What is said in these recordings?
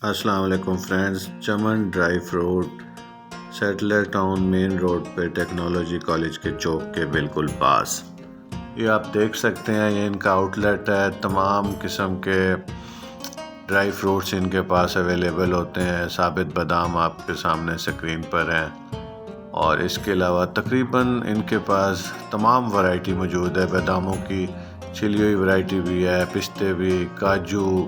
السلام علیکم friends, Chaman dry fruit Satellite Town main road پہ ٹیکنالوجی کالج کے چوک کے بالکل پاس یہ آپ دیکھ سکتے ہیں۔ یہ ان کا آؤٹ لیٹ ہے۔ تمام قسم کے ڈرائی فروٹس ان کے پاس اویلیبل ہوتے ہیں۔ ثابت بادام آپ کے سامنے سکرین پر ہیں، اور اس کے علاوہ تقریباً ان کے پاس تمام ورائٹی موجود ہے۔ باداموں کی چھلی ہوئی ورائٹی بھی ہے، پستے بھی، کاجو،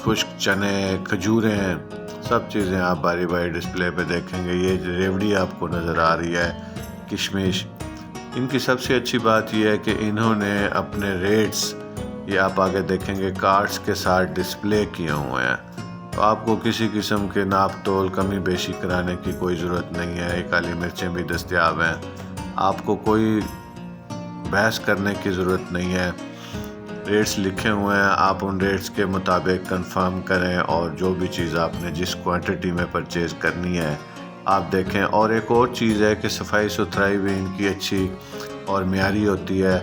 خشک چنے، کھجوریں ہیں، سب چیزیں آپ باری باری ڈسپلے پہ دیکھیں گے۔ یہ ریوڑی آپ کو نظر آ رہی ہے، کشمش۔ ان کی سب سے اچھی بات یہ ہے کہ انہوں نے اپنے ریٹس، یہ آپ آگے دیکھیں گے، کارڈز کے ساتھ ڈسپلے کیے ہوئے ہیں، تو آپ کو کسی قسم کے ناپ تول کمی بیشی کرانے کی کوئی ضرورت نہیں ہے۔ یہ کالی مرچیں بھی دستیاب ہیں، آپ کو کوئی بحث کرنے کی ضرورت نہیں ہے۔ ریٹس لکھے ہوئے ہیں، آپ ان ریٹس کے مطابق کنفرم کریں، اور جو بھی چیز آپ نے جس کوانٹٹی میں پرچیز کرنی ہے آپ دیکھیں۔ اور ایک اور چیز ہے کہ صفائی ستھرائی بھی ان کی اچھی اور معیاری ہوتی ہے۔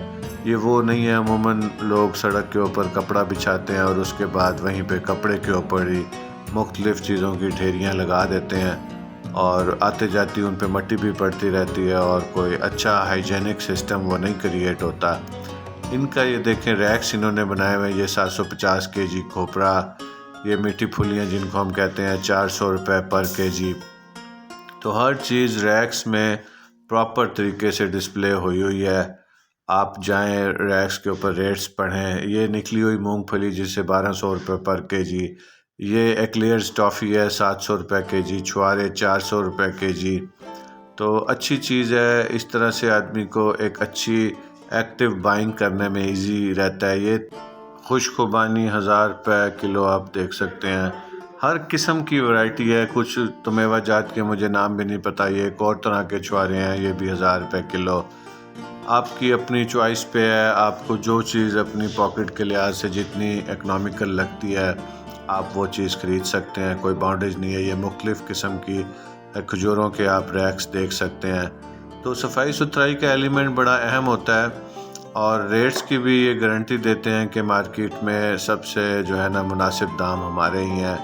یہ وہ نہیں ہے عموماً لوگ سڑک کے اوپر کپڑا بچھاتے ہیں اور اس کے بعد وہیں پہ کپڑے کے اوپر ہی مختلف چیزوں کی ڈھیریاں لگا دیتے ہیں، اور آتے جاتی ان پہ مٹی بھی پڑتی رہتی ہے، اور کوئی اچھا ہائیجینک سسٹم وہ نہیں کریٹ ہوتا۔ ان کا یہ دیکھیں ریکس انہوں نے بنائے ہوئے، یہ 750 کے جی کھوپرا، یہ میٹھی پھلیاں جن کو ہم کہتے ہیں 400 روپے پر کے جی۔ تو ہر چیز ریکس میں پراپر طریقے سے ڈسپلے ہوئی ہے۔ آپ جائیں ریکس کے اوپر ریٹس پڑھیں۔ یہ نکلی ہوئی مونگ پھلی جسے 1200 روپے پر کے جی، یہ ایکلیئرز ٹافی ہے 700 روپے کے جی، چھوارے 400 روپے کے جی۔ تو اچھی چیز ہے، اس طرح سے آدمی کو ایک اچھی ایکٹیو بائنگ کرنے میں ایزی رہتا ہے۔ یہ خشک خوبانی 1000 روپے کلو آپ دیکھ سکتے ہیں۔ ہر قسم کی ورائٹی ہے، کچھ تو میوہ جات کے مجھے نام بھی نہیں پتہ، یہ ایک اور طرح کے چھوارے ہیں، یہ بھی 1000 روپے کلو۔ آپ کی اپنی چوائس پہ ہے، آپ کو جو چیز اپنی پاکٹ کے لحاظ سے جتنی اکنامیکل لگتی ہے آپ وہ چیز خرید سکتے ہیں، کوئی باؤنڈیج نہیں ہے۔ یہ مختلف قسم کی کھجوروں کے آپ ریکس دیکھ سکتے ہیں۔ تو صفائی ستھرائی کا ایلیمنٹ بڑا اہم ہوتا ہے، اور ریٹس کی بھی یہ گارنٹی دیتے ہیں کہ مارکیٹ میں سب سے جو ہے نا مناسب دام ہمارے ہی ہیں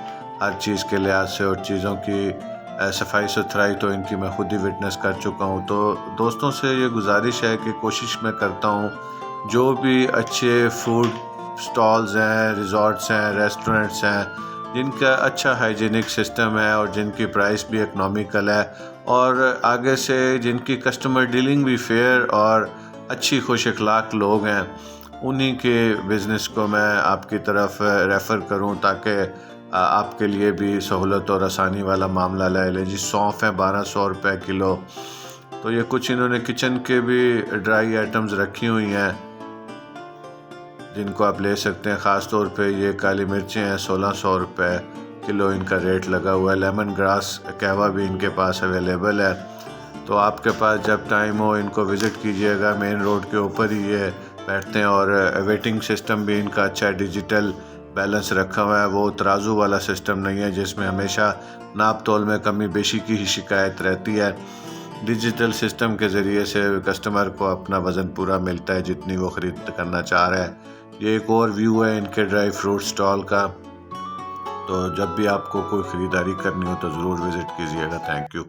ہر چیز کے لحاظ سے، اور چیزوں کی صفائی ستھرائی تو ان کی میں خود ہی وٹنس کر چکا ہوں۔ تو دوستوں سے یہ گزارش ہے کہ کوشش میں کرتا ہوں جو بھی اچھے فوڈ سٹالز ہیں، ریزورٹس ہیں، ریسٹورنٹس ہیں، جن کا اچھا ہائیجینک سسٹم ہے اور جن کی پرائس بھی اکنامیکل ہے، اور آگے سے جن کی کسٹمر ڈیلنگ بھی فیئر اور اچھی خوش اخلاق لوگ ہیں، انہی کے بزنس کو میں آپ کی طرف ریفر کروں، تاکہ آپ کے لیے بھی سہولت اور آسانی والا معاملہ لے لیں۔ جی سونف ہے 1200 روپے کلو، تو یہ کچھ انہوں نے کچن کے بھی ڈرائی آئٹمز رکھی ہوئی ہیں جن کو آپ لے سکتے ہیں۔ خاص طور پہ یہ کالی مرچیں ہیں 1600 روپے کلو ان کا ریٹ لگا ہوا ہے۔ لیمن گراس کہوا بھی ان کے پاس اویلیبل ہے۔ تو آپ کے پاس جب ٹائم ہو ان کو وزٹ کیجئے گا، مین روڈ کے اوپر ہی یہ بیٹھتے ہیں، اور ویٹنگ سسٹم بھی ان کا اچھا ڈیجیٹل بیلنس رکھا ہوا ہے۔ وہ ترازو والا سسٹم نہیں ہے جس میں ہمیشہ ناپ تول میں کمی بیشی کی ہی شکایت رہتی ہے۔ ڈیجیٹل سسٹم کے ذریعے سے کسٹمر کو اپنا وزن پورا ملتا ہے جتنی وہ خرید کرنا چاہ رہا ہے۔ یہ ایک اور ویو ہے ان کے ڈرائی فروٹ سٹال کا۔ تو جب بھی آپ کو کوئی خریداری کرنی ہو تو ضرور وزٹ کیجیے گا۔ Thank you.